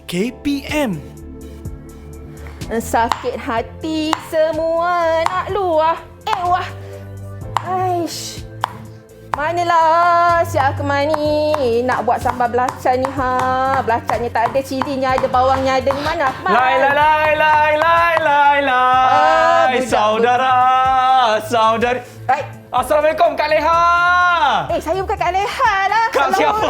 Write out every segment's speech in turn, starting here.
KPM. Sakit hati semua nak luah. Wah. Aish. Manalah si Akmal ni nak buat sambal belacan ni ha. Belacannya tak ada, cilinya ada, bawangnya ada. Di mana Akmal? Lai saudari. Assalamualaikum Kak Leha. Saya bukan Kak Leha lah. Kak siapa?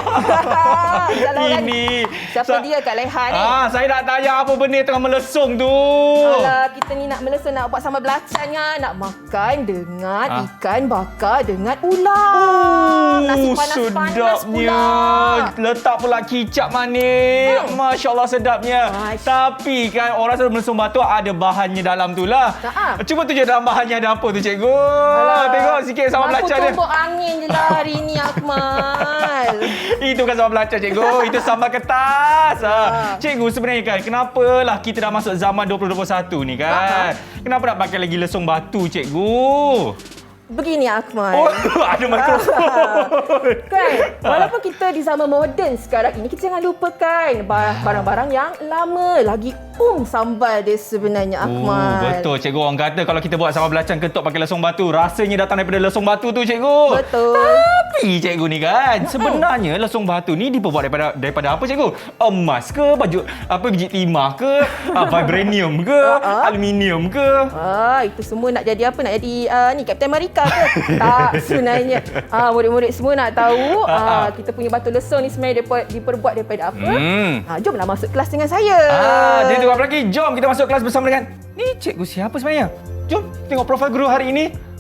Ini. Siapa dia Kak Leha ni? Saya nak tanya apa benda tengah melesung tu. Alah, kita ni nak melesung, nak buat sambal belacan kan. Nak makan dengan ikan bakar dengan ulam. Nasi panas-panas sedapnya. Letak pula kicap manis. Masya Allah sedapnya. Tapi kan orang selalu melesung batu ada bahannya dalam tu lah. Cuba tunjuk dalam bahannya ada apa tu cikgu. Tengok sikit sambal belacan dia. Aku tumbuk angin je lah hari ni Akmal. Itu bukan sambal belacan cikgu. Itu sambal kertas. Cikgu sebenarnya kan kenapalah kita dah masuk zaman 2021 ni kan. Kenapa nak pakai lagi lesung batu cikgu? Begini Akmal. Ada mikrofon. Kan? Walaupun kita di zaman moden sekarang ini, kita jangan lupakan barang-barang yang lama lagi sambal dia sebenarnya Akmal. Betul cikgu, orang kata kalau kita buat sambal belacan ketuk pakai lesung batu, rasanya datang daripada lesung batu tu cikgu. Betul. Tapi cikgu ni kan, sebenarnya lesung batu ni diperbuat daripada apa cikgu? Emas ke, biji timah ke, vibranium ke, aluminium ke? Itu semua nak jadi apa? Nak jadi ni Captain America ke? Tak sebenarnya. Murid-murid semua nak tahu kita punya batu lesung ni sebenarnya diperbuat daripada apa? Jomlah masuk kelas dengan saya. Jadi tunggu apa lagi? Jom kita masuk kelas bersama dengan ni cikgu siapa sebenarnya? Jom tengok profil guru hari ini.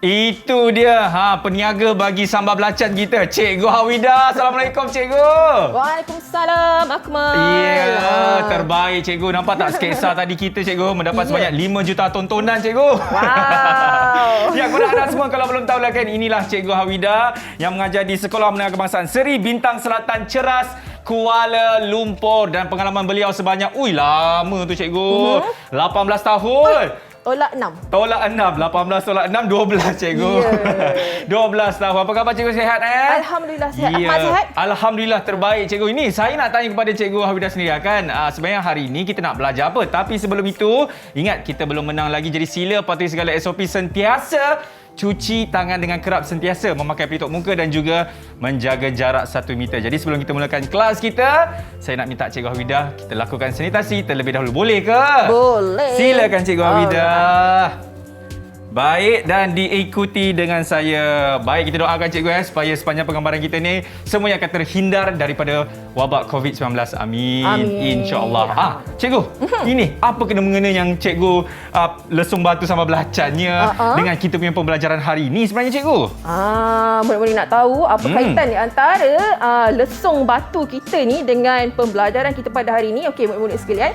Itu dia peniaga bagi sambal belacan kita, Cikgu Hawida. Assalamualaikum Cikgu. Waalaikumsalam Akmal. Ya, terbaik Cikgu. Nampak tak sketsa tadi kita Cikgu mendapat sebanyak 5 juta tontonan Cikgu. Wow. Ya, kepada anda semua kalau belum tahu lah kan, inilah Cikgu Hawida yang mengajar di Sekolah Menengah Kebangsaan Seri Bintang Selatan Ceras, Kuala Lumpur, dan pengalaman beliau sebanyak lama tu Cikgu. 18 tahun. Tolak 6. 18 tolak 6, 12 cikgu. 12 tahun. Apa khabar cikgu, sihat Alhamdulillah sihat. Akmal sihat? Alhamdulillah terbaik cikgu. Ini saya nak tanya kepada cikgu Hawida sendiri kan. Sebenarnya hari ini kita nak belajar apa? Tapi sebelum itu, ingat kita belum menang lagi. Jadi sila patuhi segala SOP sentiasa. Cuci tangan dengan kerap, sentiasa memakai pelitup muka dan juga menjaga jarak 1 meter. Jadi sebelum kita mulakan kelas kita, saya nak minta Cikgu Hawida kita lakukan sanitasi terlebih dahulu. Boleh ke? Boleh. Silakan Cikgu Hawida. Baik, dan diikuti dengan saya. Baik, kita doakan cikgu supaya sepanjang penggambaran kita ni semuanya akan terhindar daripada wabak COVID-19. Amin. InsyaAllah. Cikgu, ini apa kena-mengena yang cikgu lesung batu sama belacannya dengan kita punya pembelajaran hari ini sebenarnya cikgu? Murid-murid nak tahu apa kaitan di antara lesung batu kita ni dengan pembelajaran kita pada hari ini. Okey, murid-murid sekalian.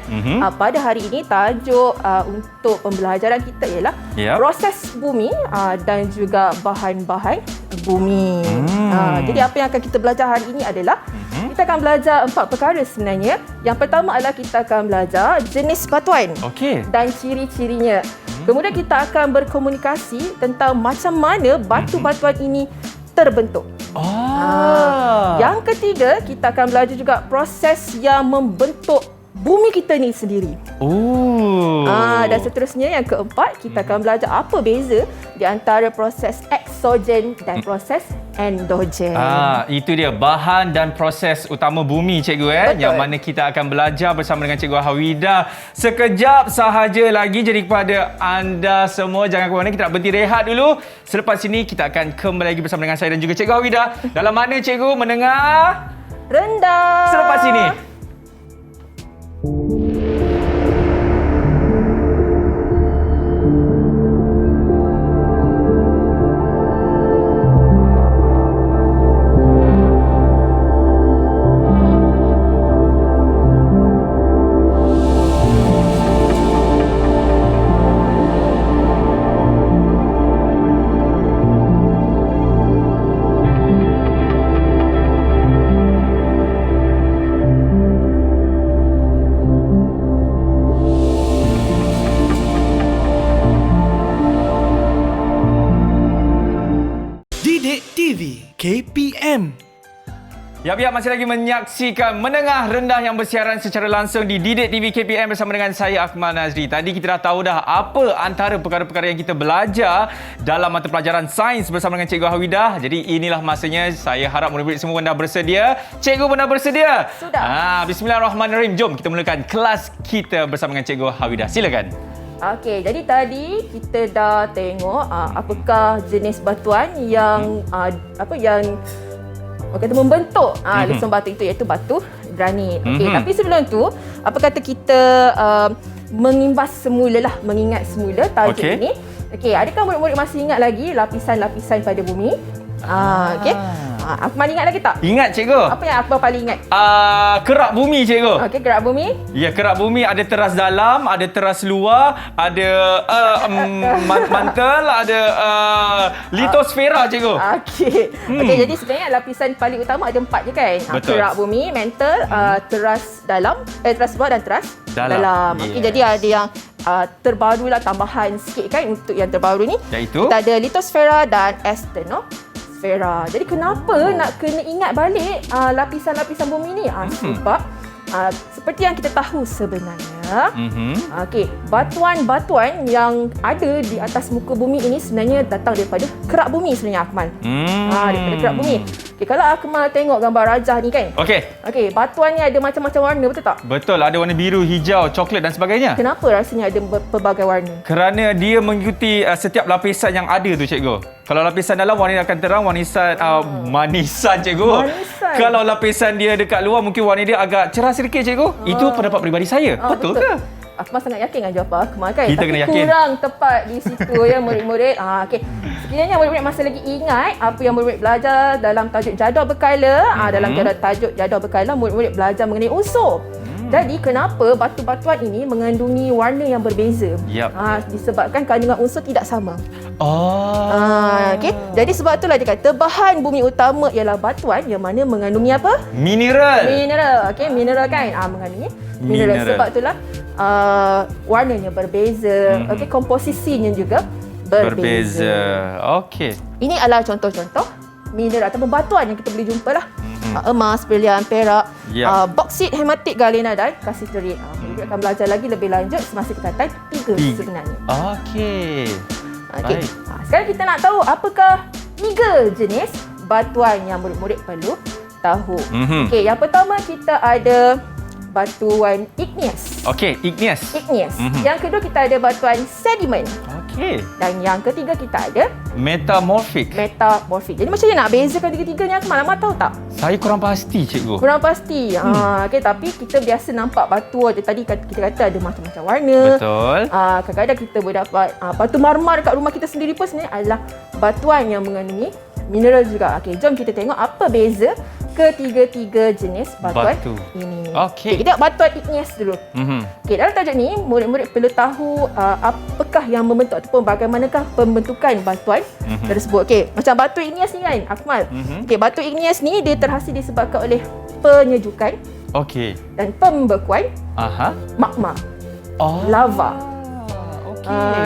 Pada hari ini tajuk untuk pembelajaran kita ialah proses bumi dan juga bahan-bahan bumi. Jadi apa yang akan kita belajar hari ini adalah kita akan belajar 4 perkara sebenarnya. Yang pertama adalah kita akan belajar jenis batuan dan ciri-cirinya. Kemudian kita akan berkomunikasi tentang macam mana batu-batuan ini terbentuk. Yang ketiga, kita akan belajar juga proses yang membentuk bumi kita ni sendiri. Dan seterusnya, yang keempat, kita akan belajar apa beza di antara proses eksogen dan proses endogen. Itu dia bahan dan proses utama bumi cikgu yang mana kita akan belajar bersama dengan Cikgu Hawida sekejap sahaja lagi. Jadi kepada anda semua jangan ke mana, kita nak berhenti rehat dulu. Selepas ini kita akan kembali lagi bersama dengan saya dan juga Cikgu Hawida dalam mana cikgu menengah rendah. Selepas ini. KPM. Ya, masih lagi menyaksikan Menengah Rendah yang bersiaran secara langsung di Didik TV KPM bersama dengan saya Akmal Nazri. Tadi kita dah tahu dah apa antara perkara-perkara yang kita belajar dalam mata pelajaran sains bersama dengan Cikgu Hawidah. Jadi inilah masanya, saya harap murid-murid semua dah bersedia. Cikgu pun dah bersedia? Sudah. Bismillahirrahmanirrahim. Jom kita mulakan kelas kita bersama dengan Cikgu Hawidah. Silakan. Okey, jadi tadi kita dah tengok apakah jenis batuan yang yang orang kata membentuk lesung batu itu, iaitu batu granit. Okey, tapi sebelum tu apa kata kita mengingat semula tajuk ini. Okey, adakah murid-murid masih ingat lagi lapisan-lapisan pada bumi? Okey. Akmal ingat lagi tak? Ingat, Cikgu. Apa yang Akmal paling ingat? Kerak bumi, Cikgu. Okey, kerak bumi. Ya, kerak bumi ada teras dalam, ada teras luar, ada mantel, ada litosfera, Cikgu. Okey. Okey, jadi sebenarnya lapisan paling utama ada 4 je kan? Betul. Kerak bumi, mantle, teras dalam, teras luar dan teras dalam. Okey, Yes. jadi ada yang terbarulah, tambahan sikit kan untuk yang terbaru ni. Iaitu? Kita ada litosfera dan asthenosfera. Jadi kenapa nak kena ingat balik lapisan-lapisan bumi ni? Sebab seperti yang kita tahu sebenarnya, okey, batuan-batuan yang ada di atas muka bumi ini sebenarnya datang daripada kerak bumi sebenarnya, Akmal. Daripada kerak bumi. Okey, kalau Akmal tengok gambar rajah ni kan. Okey, batuan ni ada macam-macam warna, betul tak? Betul, ada warna biru, hijau, coklat dan sebagainya. Kenapa rasanya ada pelbagai warna? Kerana dia mengikuti setiap lapisan yang ada tu, Cikgu. Kalau lapisan dalam, warna dia akan terang, manisan, Cikgu. Manisan. Kalau lapisan dia dekat luar, mungkin warna dia agak cerah sedikit, Cikgu. Itu pendapat peribadi saya. Betul ke? Akmal sangat yakin dengan jawapan Akmal kan? Kita Tapi kena yakin. kurang tepat di situ ya murid-murid. Okey. Sekiranya murid-murid masih lagi ingat apa yang murid-murid belajar dalam tajuk jadual berkala, dalam tajuk jadual berkala murid-murid belajar mengenai unsur. Jadi kenapa batu-batuan ini mengandungi warna yang berbeza? Disebabkan kandungan unsur tidak sama. Okey. Jadi sebab itulah dia kata bahan bumi utama ialah batuan yang mana mengandungi apa? Mineral. Okey, mineral kan? Mengandungi mineral. Sebab itulah warnanya berbeza. Okey, komposisinya juga berbeza. Okey. Ini adalah contoh-contoh mineral ataupun batuan yang kita boleh jumpa lah. Emas, berlian, perak, boksit, hematit, galena dan kasiterit. Kita akan belajar lagi lebih lanjut semasa tingkatan 3 sebenarnya. Okey. Sekarang kita nak tahu apakah 3 jenis batuan yang murid-murid perlu tahu. Okey, yang pertama kita ada batuan igneous. Okey, igneous. Yang kedua kita ada batuan sediment. Okey. Dan yang ketiga kita ada Metamorphic. Jadi macam mana nak bezakan tiga-tiganya? Akmal tahu tak? Saya kurang pasti, Cikgu. Kurang pasti. Okey, tapi kita biasa nampak batu aja. Tadi kita kata ada macam-macam warna. Betul. Kadang-kadang kita boleh dapat batu marmar dekat rumah kita sendiri pun sebenarnya adalah batuan yang mengandungi mineral juga. Okey, jom kita tengok apa beza ketiga-tiga jenis batuan ini. Okey. Kita tengok batuan igneous dulu. Okey, dalam tajuk ni murid-murid perlu tahu apakah yang membentuk ataupun bagaimanakah pembentukan batuan tersebut. Okey, macam batu igneous ni kan, Akmal. Okey, batu igneous ni dia terhasil disebabkan oleh penyejukan dan pembekuan magma. Lava.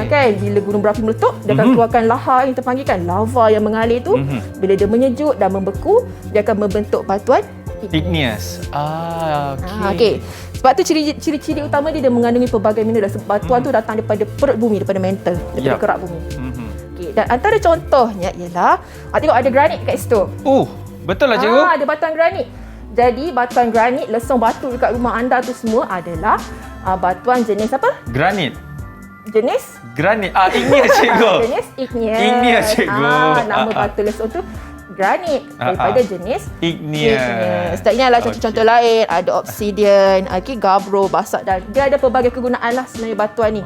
Kan bila gunung berapi meletup, dia akan keluarkan lahar yang terpanggilkan lava yang mengalir tu. Bila dia menyejuk dan membeku, dia akan membentuk batuan igneous. Okey. Sebab tu ciri-ciri utama dia mengandungi pelbagai mineral. Sebab batuan tu datang daripada perut bumi, daripada mantle, daripada kerak bumi. Okey, dan antara contohnya ialah tengok ada granit kat situ. Betul lah, Cikgu. Ada batuan granit. Jadi batuan granit, lesung batu dekat rumah anda tu semua adalah batuan jenis apa? Granit. Igneous, Cikgu. Jenis igneous. Igneous, Cikgu. Nama batu lesung tu granit daripada jenis igneous. Seterusnya adalah contoh-contoh lain. Ada obsidian, gabbro, basak dan dia ada pelbagai kegunaan lah sebenarnya batuan ni.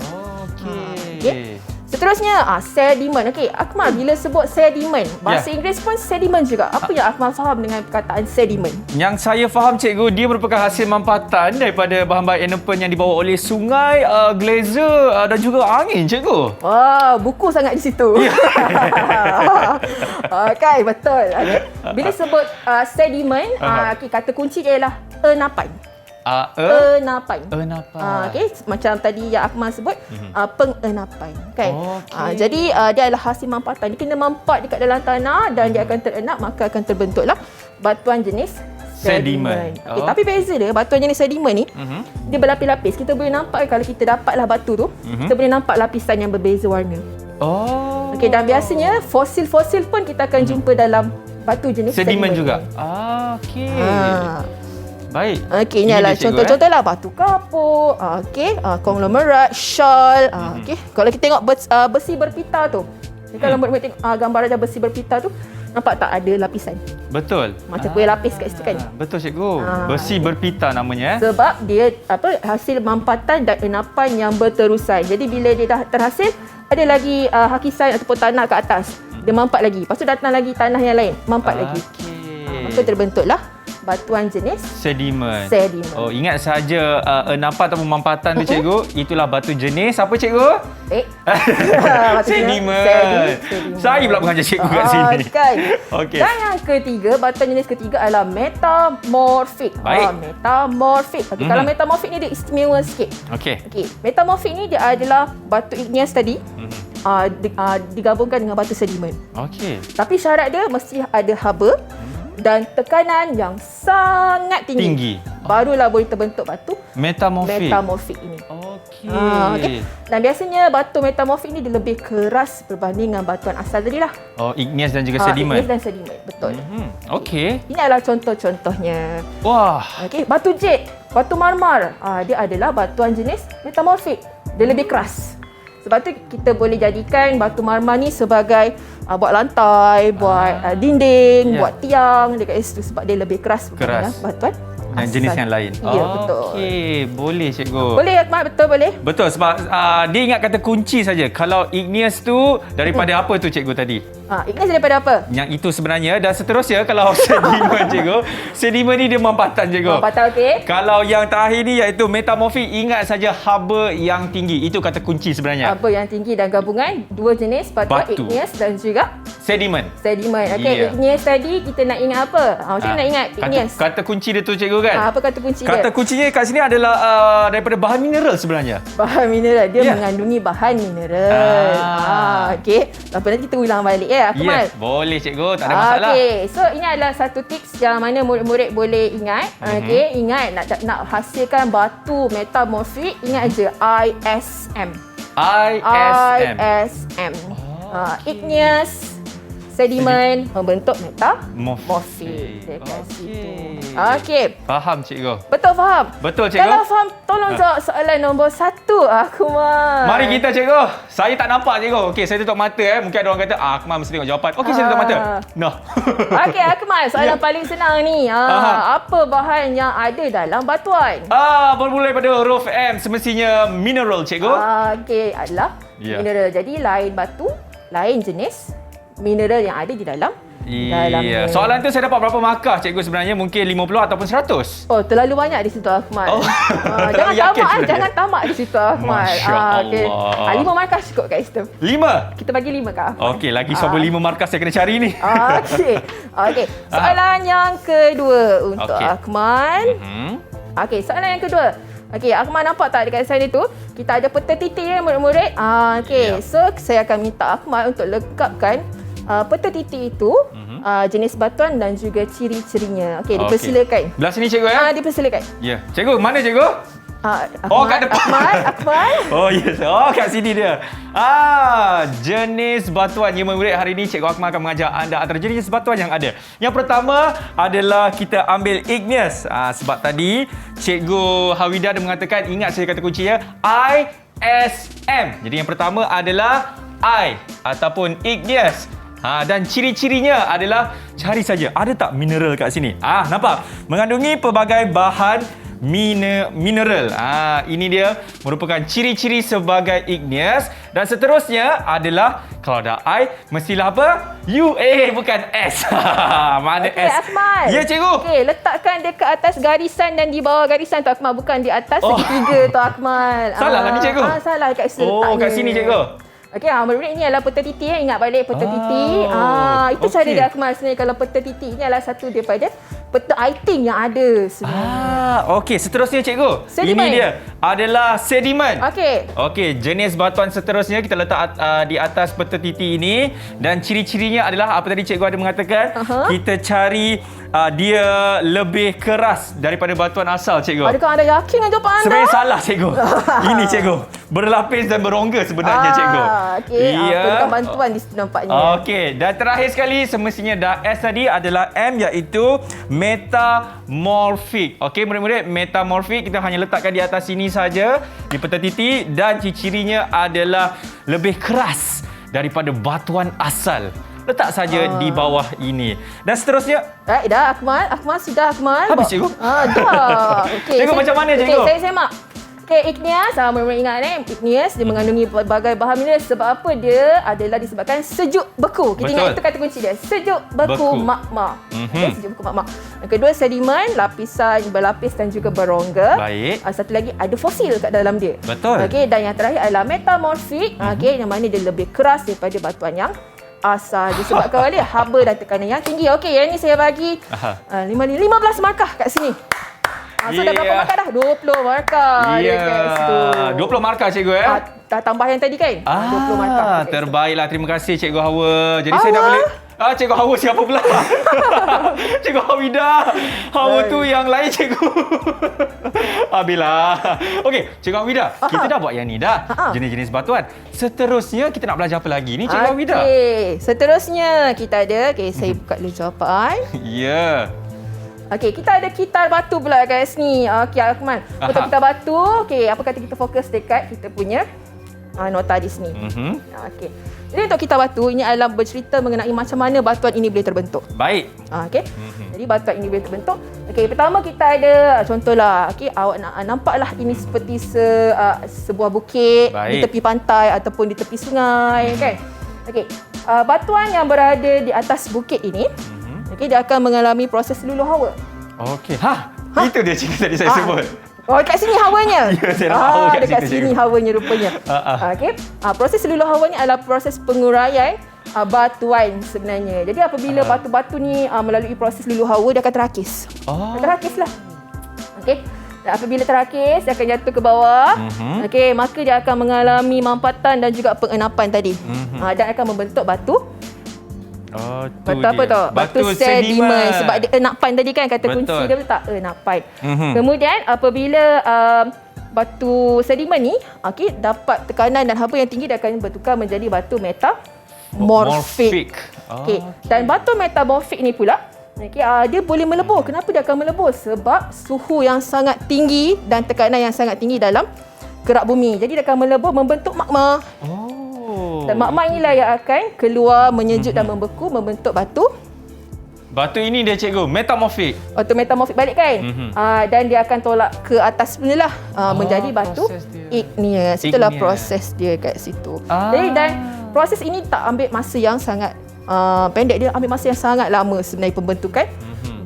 Okey. Seterusnya sediment. Okey, Akmal bila sebut sediment, bahasa Inggeris pun sediment juga. Apa yang Akmal faham dengan perkataan sediment? Yang saya faham, Cikgu, dia merupakan hasil mampatan daripada bahan-bahan elemen yang dibawa oleh sungai, glazer dan juga angin, Cikgu. Wah, buku sangat di situ. Okey, betul. Bila sebut sediment, kata kunci dia ialah endapan. Enapan. Enapan. Okey, macam tadi yang Akmal sebut, pengenapan. Kan? Okey. Jadi dia adalah hasil mampatan. Dia kena mampat dekat dalam tanah dan dia akan terenap, maka akan terbentuklah batuan jenis sedimen. Okay, tapi beza dia, batuan jenis sedimen ni, dia berlapis-lapis. Kita boleh nampak kalau kita dapatlah batu tu, kita boleh nampak lapisan yang berbeza warna. Okey, dan biasanya fosil-fosil pun kita akan jumpa dalam batu jenis sedimen juga. Okey. Baik. Okey, ini adalah contoh-contoh lah batu kapur, okey, konglomerat, shal, okey. Kalau kita tengok besi berpita tu. Kalau murid-murid tengok gambar raja besi berpita tu, nampak tak ada lapisan? Betul. Macam kuih lapis kat situ kan? Betul cikgu. Besi berpita namanya. Sebab dia hasil mampatan dan enapan yang berterusan. Jadi bila dia dah terhasil, ada lagi hakisan ataupun tanah ke atas. Dia mampat lagi. Lepas tu datang lagi tanah yang lain, mampat lagi. Maka terbentuklah batuan jenis sedimen. Oh, ingat saja enapan atau mampatan tu cikgu, itulah batu jenis apa cikgu? Sedimen. Saya pula mengajar cikgu kat sini. Kan. Okey. Dan yang ketiga, batuan jenis ketiga adalah metamorfik. Metamorfik. Kalau metamorfik ni dia istimewa sikit. Okey. Metamorfik ni dia adalah batu igneous tadi. Digabungkan dengan batu sedimen. Okey. Tapi syarat dia mesti ada haba dan tekanan yang sangat tinggi. Barulah boleh terbentuk batu metamorfik ini. Okey. Dan biasanya batu metamorfik ni dia lebih keras berbanding dengan batuan asal tadi lah. Igneous dan juga sedimen. Igneous dan sedimen, betul. Okey. Ini adalah contoh-contohnya. Wah. Okey, batu jade, batu marmar, dia adalah batuan jenis metamorfik. Dia lebih keras. Sebab tu kita boleh jadikan batu marmar ni sebagai buat lantai, buat dinding, buat tiang dekat situ sebab dia lebih keras berbanding batuan yang jenis yang lain. Ya, betul. Okey, boleh cikgu. Boleh Akmal, betul boleh. Betul sebab dia ingat kata kunci saja. Kalau igneous tu daripada apa tu cikgu tadi? Igneous daripada apa? Yang itu sebenarnya dan seterusnya kalau sedimen cikgu. Sedimen ni dia mampatan cikgu. Mampatan, okey. Kalau yang terakhir ni iaitu metamorfik, ingat saja haba yang tinggi. Itu kata kunci sebenarnya. Haba yang tinggi dan gabungan dua jenis batu. Igneous dan juga sedimen. Okey, igneous tadi kita nak ingat apa? Macam nak ingat igneous. Kata kunci dia tu cikgu kan? Apa kata kunci dia? Kata kuncinya kat sini adalah daripada bahan mineral sebenarnya. Bahan mineral. Dia mengandungi bahan mineral. Okey. Apa nanti kita ulang balik Akmal? Boleh cikgu, tak ada masalah. Okey. So ini adalah satu tips yang mana murid-murid boleh ingat. Okey, ingat nak hasilkan batu metamorfik, ingat je ISM. Igneous, sedimen membentuk metamorfik dekat situ. Okey. Faham cikgu? Betul faham? Betul cikgu. Kalau faham, tolong jawab soalan nombor 1 Akmal. Mari kita cikgu. Saya tak nampak cikgu. Okey, saya tutup mata Mungkin ada orang kata, Akmal mesti tengok jawapan. Okey, saya tutup mata. No. Okey Akmal, soalan paling senang ni. Apa bahan yang ada dalam batuan? Bermula daripada huruf M, semestinya mineral cikgu. Okey, adalah mineral. Jadi lain batu, lain jenis mineral yang ada di dalam. Soalan tu saya dapat berapa markah cikgu sebenarnya? Mungkin 50 ataupun 100? Oh, terlalu banyak di situ Akmal. Jangan tamak di situ Akmal. Masya-Allah. 5 markah cukup kat situ. 5? Kita bagi 5 kat Akmal. Okey, lagi 5 markah saya kena cari ni. Okey. Soalan yang kedua untuk Akmal. Okey, soalan yang kedua. Okey, Akmal nampak tak dekat slide itu? Kita ada peta titik murid-murid. Okey, so saya akan minta Akmal untuk lekapkan peta titik itu, jenis batuan dan juga ciri-cirinya. Okey, dipersilakan. Belah sini cikgu ya? Dipersilakan. Ya. Cikgu, mana cikgu? Akmal, kat depan. Akmal. Yes. Kat sini dia. Jenis batuan yang murid hari ini Cikgu Akmal akan mengajar anda antara jenis batuan yang ada. Yang pertama adalah kita ambil igneous. Sebab tadi Cikgu Hawida ada mengatakan, ingat saya kata kuncinya ISM. Jadi yang pertama adalah I ataupun igneous. Dan ciri-cirinya adalah cari saja ada tak mineral kat sini. Nampak? Mengandungi pelbagai bahan mineral. Ini dia merupakan ciri-ciri sebagai igneous. Dan seterusnya adalah kalau ada I, mestilah apa? U. Bukan S. Mana S? Akmal. Ya cikgu. Okey, letakkan dia ke atas garisan dan di bawah garisan tu Akmal, bukan di atas segitiga tu Akmal. Salah lah ni cikgu. Salah kat situ letaknya. Kat sini cikgu. Okey, murid-murid ni adalah peta titik. Ingat balik peta titik. Itu cara dia Akmal sebenarnya. Kalau peta titik ni adalah satu daripada peta iting yang ada sebenarnya. Okey, seterusnya cikgu. Sedimen. Ini dia adalah sedimen. Okey. Okey, jenis batuan seterusnya kita letak di atas peta titi ini dan ciri-cirinya adalah apa tadi cikgu ada mengatakan, kita cari dia lebih keras daripada batuan asal cikgu. Adakah anda yakin dengan jawapan anda? Sebenarnya salah cikgu. Ini cikgu. Berlapis dan berongga sebenarnya cikgu. Okey, perlukan bantuan di situ nampaknya. Okey, dan terakhir sekali semestinya dah S tadi adalah M iaitu metamorfik. Okey, murid-murid, metamorfik kita hanya letakkan di atas sini saja di peta titi dan ciri-cirinya adalah lebih keras daripada batuan asal. Letak saja di bawah ini. Dan seterusnya, Dah Akmal sudah Akmal. habis cikgu. Dah. Okey. Cikgu macam mana cikgu? Okey, saya semak. Okey, igneous, murid-murid ingat igneous dia mengandungi pelbagai bahan mineral. Sebab apa? Dia adalah disebabkan sejuk beku. Kita ingat itu kata kunci dia. Sejuk beku magma. Okey, sejuk beku magma. Yang kedua, sedimen, lapisan berlapis dan juga berongga. Baik. Satu lagi ada fosil kat dalam dia. Betul. Okey, dan yang terakhir adalah metamorfik. Okey, yang mana dia lebih keras daripada batuan yang asal disebabkan oleh haba dan tekanan yang tinggi. Okey, yang ni saya bagi 15 markah kat sini. So dah berapa markah dah? 20 markah. Ya, Dekat situ. 20 markah cikgu Dah tambah yang tadi kan? 20 markah. Terbaiklah. Terima kasih Cikgu Hawa. Jadi saya dah boleh... Cikgu Hawa siapa pula? Cikgu Hawida. Hawa tu yang lain cikgu. Bila. Okey, Cikgu Hawida. Kita dah buat yang ni dah. Jenis-jenis batuan. Seterusnya kita nak belajar apa lagi ni Cikgu Hawida? Okey, seterusnya kita ada, saya buka dulu jawapan. Ya. Okey, kita ada kitar batu pula kat sini. Okey, Akmal. Untuk kitar batu, okey, apa kata kita fokus dekat kita punya nota di sini. Okey. Jadi untuk kitar batu, ini adalah bercerita mengenai macam mana batuan ini boleh terbentuk. Baik. Okey. Jadi batuan ini boleh terbentuk. Okey, pertama kita ada contohlah, okey, awak nak nampaklah ini seperti sebuah bukit di tepi pantai ataupun di tepi sungai, kan? Okey. Batuan yang berada di atas bukit ini, okey, dia akan mengalami proses luluh hawa. Okey. Itu dia cikgu tadi saya sebut. Oh, kat sini hawanya. Ya, saya nak hawa kat dekat situ, sini cikgu. hawanya rupanya. Okey. Proses luluh hawa ni adalah proses penguraian batuan sebenarnya. Jadi apabila batu-batu ni melalui proses luluh hawa, dia akan terakis. Dia terakislah. Okey. Dan apabila terakis, dia akan jatuh ke bawah. Okey, maka dia akan mengalami mampatan dan juga pengenapan tadi. Dan akan membentuk batu. Batu apa tu? Batu sedimen. Sebab dia enapan tadi kan, kata kunci dia letak enapan. Kemudian apabila batu sedimen ni dapat tekanan dan haba yang tinggi, dia akan bertukar menjadi batu metamorfik. Okey. Dan batu metamorfik ni pula dia boleh melebur. Kenapa dia akan melebur? Sebab suhu yang sangat tinggi dan tekanan yang sangat tinggi dalam gerak bumi. Jadi dia akan melebur membentuk magma. Dan magma inilah yang akan keluar, menyejuk dan membeku, membentuk batu. Batu ini dia cikgu, metamorfik. Batu metamorfik balik kan? Dan dia akan tolak ke atas punya lah. Menjadi batu igneous. Itulah proses dia kat situ. Jadi dan proses ini tak ambil masa yang sangat pendek. Dia ambil masa yang sangat lama sebenarnya pembentukan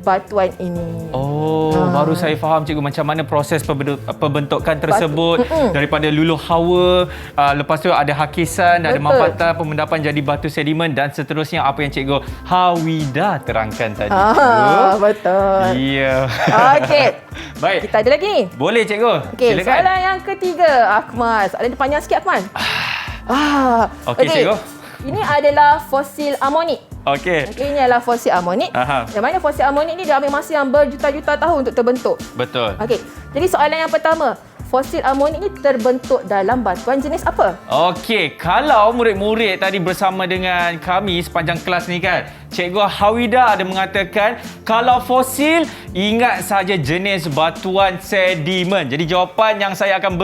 batuan ini. Baru saya faham cikgu macam mana proses pembentukan tersebut daripada luluh hawa, lepas tu ada hakisan, ada mampatan, pemendapan jadi batu sedimen dan seterusnya apa yang cikgu Hawida terangkan tadi. Betul. Ya. Okey. Baik. Kita ada lagi ni. Boleh cikgu. Okey, silakan. soalan yang ketiga, Akmal. Soalan dia panjang sikit, Akmal. Okey, cikgu. Ini adalah fosil amonik. Okey. Ini adalah fosil amonik. Yang mana fosil amonik ni dia ambil masa yang berjuta-juta tahun untuk terbentuk. Betul. Okey. Jadi soalan yang pertama, fosil amonik ni terbentuk dalam batuan jenis apa? Okey, kalau murid-murid tadi bersama dengan kami sepanjang kelas ni kan, Cikgu Hawida ada mengatakan kalau fosil ingat saja jenis batuan sedimen. Jadi jawapan yang saya akan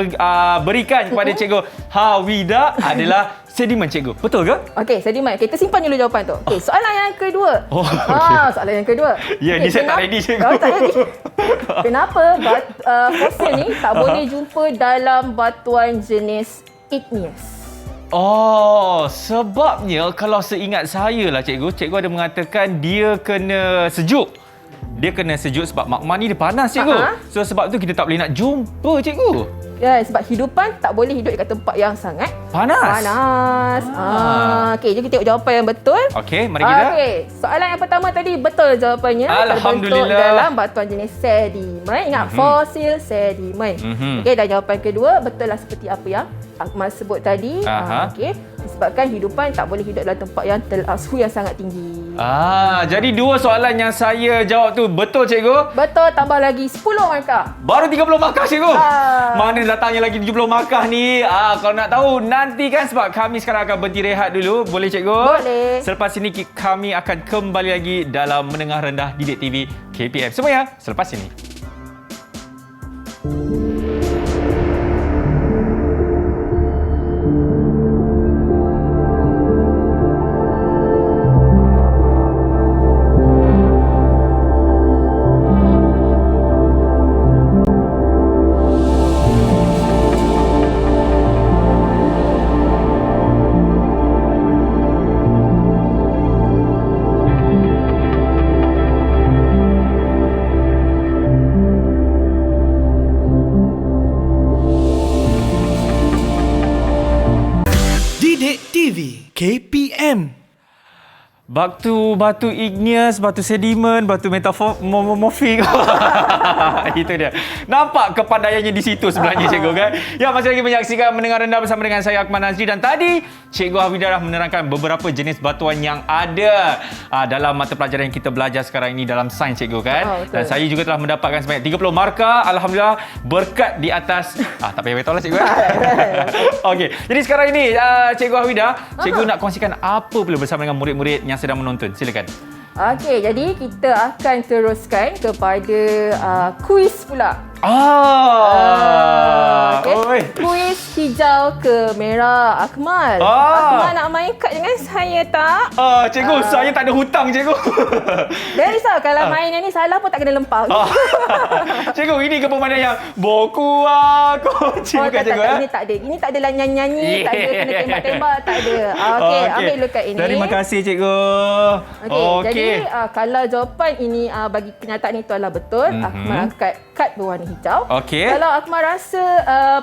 berikan kepada Cikgu Hawida adalah sedimen, cikgu. Betul ke? Okey, sedimen. Kita simpan dulu jawapan tu. Okey, soalan yang kedua. Soalan yang kedua. Ya, ni saya tak ready, cikgu. Tak ready. Kenapa fosil ni tak boleh jumpa dalam batuan jenis igneous? Sebabnya kalau seingat saya lah cikgu ada mengatakan dia kena sejuk. Dia kena sejuk sebab magma ni dia panas, cikgu. So sebab tu kita tak boleh nak jumpa, cikgu. sebab hidupan tak boleh hidup dekat tempat yang sangat panas. Okey, jom kita tengok jawapan yang betul. Okey, mari kita. Okey, soalan yang pertama tadi betul jawapannya. Alhamdulillah. Terbentuk dalam batuan jenis sedimen. Ingat, fosil sedimen. Okey, dan jawapan kedua betul lah seperti apa yang Akmal sebut tadi. Okey, disebabkan hidupan tak boleh hidup dalam tempat yang suhu yang sangat tinggi. Jadi dua soalan yang saya jawab tu betul cikgu. Betul, tambah lagi 10 markah. Baru 30 markah cikgu. Mana datangnya lagi 70 markah ni? Kalau nak tahu nantikan sebab kami sekarang akan berhenti rehat dulu. Boleh cikgu? Boleh. Selepas ini kami akan kembali lagi dalam Menengah Rendah Didik TV KPM. Semuanya selepas ini. Didik TV KPM. Batu igneous, batu sedimen, batu metamorfik. Itu dia. Nampak kepandaiannya di situ sebenarnya cikgu kan. Ya, masih lagi menyaksikan Mendengar Rendah bersama dengan saya Akmal Nazri, dan tadi Cikgu Hafidah dah menerangkan beberapa jenis batuan yang ada dalam mata pelajaran yang kita belajar sekarang ini dalam sains cikgu kan. Dan saya juga telah mendapatkan sebanyak 30 markah. Alhamdulillah, berkat di atas tak payah beritahu lah cikgu. Okey. Jadi sekarang ini Cikgu Hafidah, cikgu nak kongsikan apa pula bersama dengan murid-murid yang sedang menonton. Silakan. Okey, jadi kita akan teruskan kepada kuis pula. Oi. Kuis hijau ke merah, Akmal. Akmal nak main kad dengan saya tak? Cikgu, saya tak ada hutang cikgu. Jangan risau, kalau main yang ni salah pun tak kena lempar. Cikgu, ini ke permainan yang boku aku. Cikgu kan cikgu. Ini tak ada. Ini tak ada nyanyi-nyanyi, tak ada kena tembak-tembak, tak ada. Okey, ambil dulu kad ini. Terima kasih cikgu. Jadi kalau jawapan ini bagi kenyataan itu adalah betul, Akmal angkat kad berwarna hijau. Okey. Kalau Akmal rasa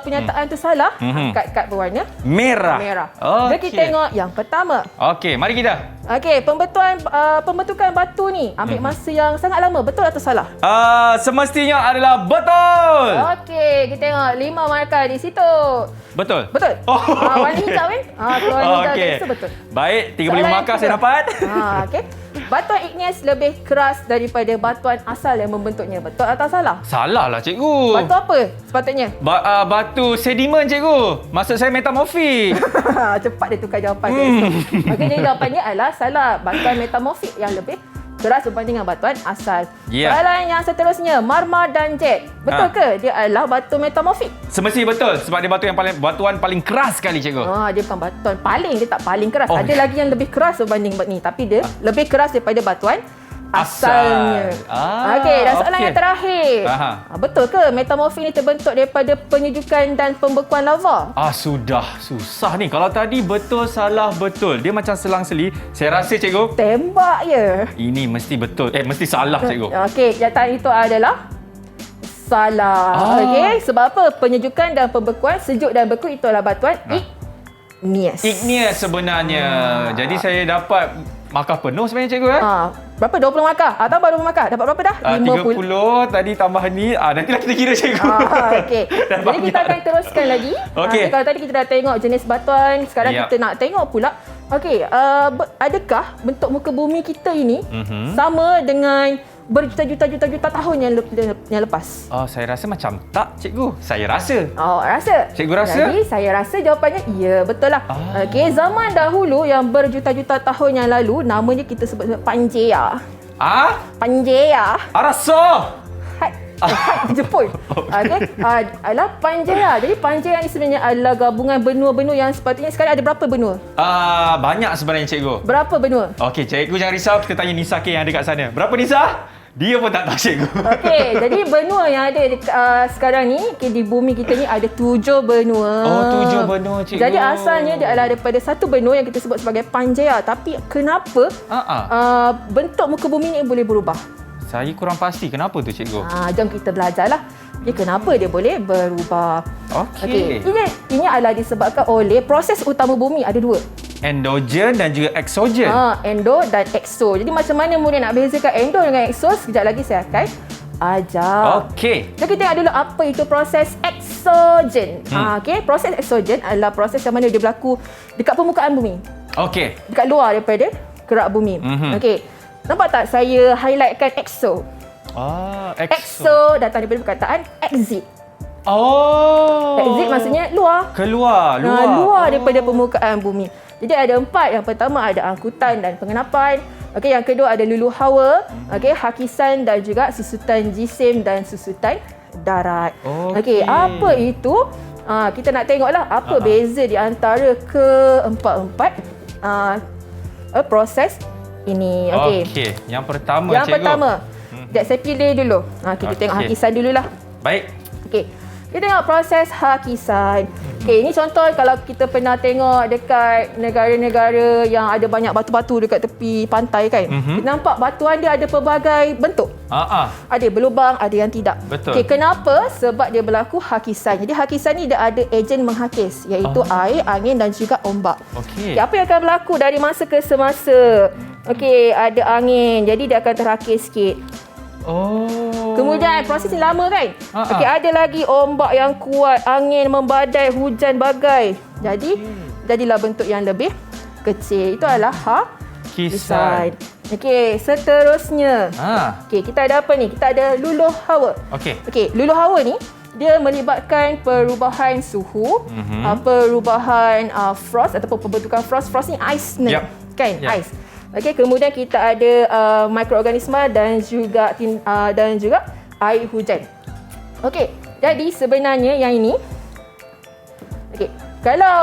penyataan itu salah, angkat kad berwarna merah. Jadi kita tengok yang pertama. Okey, mari kita. Okey, pembentukan batu ni ambil masa yang sangat lama. Betul atau salah? Semestinya adalah betul. Okey, kita tengok 5 markah di situ. Betul. Betul. Warna hijau kan? Warna hijau tadi tu betul. Baik, 35 markah saya dapat. Okey. Batuan igneous lebih keras daripada batuan asal yang membentuknya. Betul atau salah? Salah lah cikgu. Batu apa sepatutnya? Batu sedimen cikgu. Maksud saya metamorfik. Cepat dia tukar jawapan dia. Okey, jadi jawapannya adalah salah. Batuan metamorfik yang lebih keras berbanding dengan batuan asal. Soalan yang seterusnya, marmar dan jet. Betul ke dia adalah batu metamorfik? Semestinya betul sebab dia batuan paling keras sekali cikgu. Dia bukan batuan paling, dia tak paling keras. Ada lagi yang lebih keras berbanding ni, tapi dia lebih keras daripada batuan asalnya. Okey, dan soalan yang terakhir. Betul ke metamorfik ni terbentuk daripada penyejukan dan pembekuan lava? Sudah susah ni. Kalau tadi betul, salah, betul. Dia macam selang-seli. Saya rasa cikgu, tembak je. ini mesti betul. Mesti salah cikgu. Okey, kenyataan itu adalah salah. Okey, sebab apa? Penyejukan dan pembekuan, sejuk dan beku itu adalah batuan igneous. Igneous sebenarnya. Jadi saya dapat markah penuh sebenarnya cikgu Berapa? 20 markah? Tambah 20 markah. Dapat berapa dah? 30. Tadi tambah ni. Nantilah kita kira cikgu. Okey. Jadi kita akan teruskan lagi. Okey. Kalau tadi kita dah tengok jenis batuan, sekarang kita nak tengok pula. Okey, adakah bentuk muka bumi kita ini sama dengan berjuta-juta tahun yang lepas? Saya rasa macam tak cikgu. Saya rasa. Rasa? Cikgu rasa? Jadi saya rasa jawapannya ya, betul lah. Okey, zaman dahulu yang berjuta-juta tahun yang lalu, namanya kita sebut Pangea. Pangea. Rasa. Jepun. Okey. Adalah Pangea. Jadi Pangea ni sebenarnya adalah gabungan benua-benua yang sepatutnya sekarang ada berapa benua? Banyak sebenarnya cikgu. Berapa benua? Okey, cikgu jangan risau, kita tanya Nisa K yang ada kat sana. Berapa Nisa? Dia pun tak tahu cikgu. Okey, jadi benua yang ada sekarang ni di bumi kita ni ada 7 benua. 7 benua cikgu. Jadi asalnya dia adalah daripada satu benua yang kita sebut sebagai Pangea. Tapi kenapa bentuk muka bumi ni boleh berubah? Saya kurang pasti. Kenapa tu cikgu? Jom kita belajarlah. Kenapa dia boleh berubah. Okey. Ini adalah disebabkan oleh proses utama bumi ada dua. Endogen dan juga exogen. Endo dan exo. Jadi macam mana murid nak bezakan endo dengan exo? Sekejap lagi saya akan ajar. Okey. Jadi kita tengok dulu apa itu proses exogen. Proses exogen adalah proses yang mana dia berlaku dekat permukaan bumi. Okey. Dekat luar daripada kerak bumi. Okey. Nampak tak saya highlightkan exo? Exo datang daripada perkataan exit. Exit maksudnya luar. Keluar. Luar daripada permukaan bumi. Jadi ada 4. Yang pertama ada angkutan dan pengenapan. Okey, yang kedua ada luluh hawa, hakisan dan juga susutan jisim dan susutan darat. Okey, apa itu? Kita nak tengoklah apa beza di antara keempat-empat proses ini. Okey. Yang pertama, Yang cikgu. pertama. Sekejap saya pilih dulu. Kita tengok hakisan dululah. Baik. Okey. Kita tengok proses hakisan. Okey, ini contoh kalau kita pernah tengok dekat negara-negara yang ada banyak batu-batu dekat tepi pantai kan. Kita nampak batuan dia ada pelbagai bentuk. Ada berlubang, ada yang tidak. Betul. Okey, kenapa? Sebab dia berlaku hakisan. Jadi hakisan ni dia ada ejen menghakis iaitu air, angin dan juga ombak. Okey. Apa yang akan berlaku dari masa ke semasa? Okey, ada angin. Jadi dia akan terhakis sikit. Kemudian proses ni lama kan? Okey, ada lagi ombak yang kuat, angin membadai, hujan bagai. Jadilah bentuk yang lebih kecil. Itu adalah hakisan. Okey, seterusnya. Okey, kita ada apa ni? Kita ada luluh hawa. Okey, luluh hawa ni dia melibatkan perubahan suhu, perubahan frost ataupun pembentukan frost. Frost ni ais ni. Kan? Ais. Okey, kemudian kita ada mikroorganisma dan juga air hujan. Okey, jadi sebenarnya yang ini kalau